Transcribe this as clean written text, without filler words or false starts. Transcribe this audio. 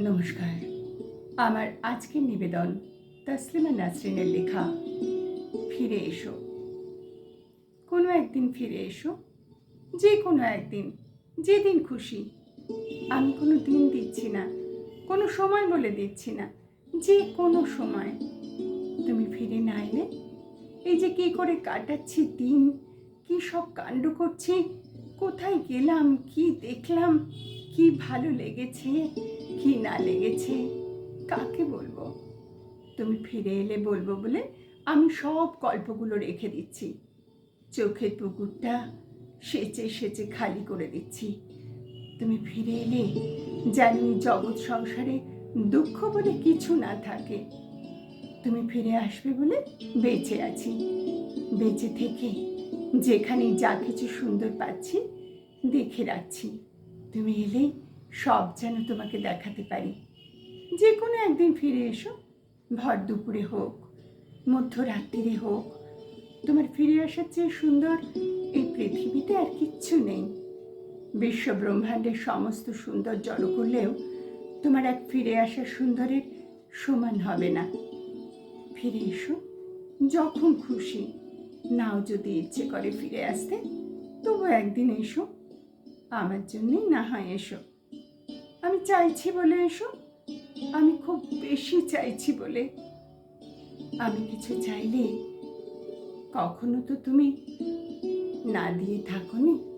নমস্কার। আমার আজকের নিবেদন তসলিমা নাসরিনের লেখা ফিরে এসো। কোনো একদিন ফিরে এসো, যে কোনো একদিন, যেদিন খুশি। আমি কোনো দিন দিচ্ছি না, কোনো সময় বলে দিচ্ছি না, যে কোনো সময়। তুমি ফিরে না এলে এই যে কী করে কাটাচ্ছি দিন, কী সব কাণ্ড করছি, কোথায় গেলাম, কি দেখলাম, কি ভালো লেগেছে, কি না লেগেছে, কাকে বলবো? তুমি ফিরে এলে বলবো বলে আমি সব গল্পগুলো রেখে দিচ্ছি। চোখের পুকুরটা সেচে সেচে খালি করে দিচ্ছি। তুমি ফিরে এলে জানি জগৎ সংসারে দুঃখ বলে কিছু না থাকে। তুমি ফিরে আসবে বলে বেঁচে আছি। বেঁচে থেকে যেখানে যা কিছু সুন্দর পাচ্ছি দেখে রাখছি। তুমি এলেই সব যেন তোমাকে দেখাতে পারি। যে কোনো একদিন ফিরে এসো, ভর দুপুরে হোক, মধ্যরাত্রিরে হোক। তোমার ফিরে আসার চেয়ে সুন্দর এই পৃথিবীতে আর কিচ্ছু নেই। বিশ্ব ব্রহ্মাণ্ডের সমস্ত সুন্দর জড়ো করলেও তোমার এক ফিরে আসার সুন্দরের সমান হবে না। ফিরে এসো যখন খুশি। নাও যদি ইচ্ছে করে ফিরে আসতে, তবু একদিন এসো। আমার জন্যই না হয় এসো। আমি চাইছি বলে এসো, আমি খুব বেশি চাইছি বলে। আমি কিছু চাইলে কখনো তো তুমি না দিয়ে থাকোনি।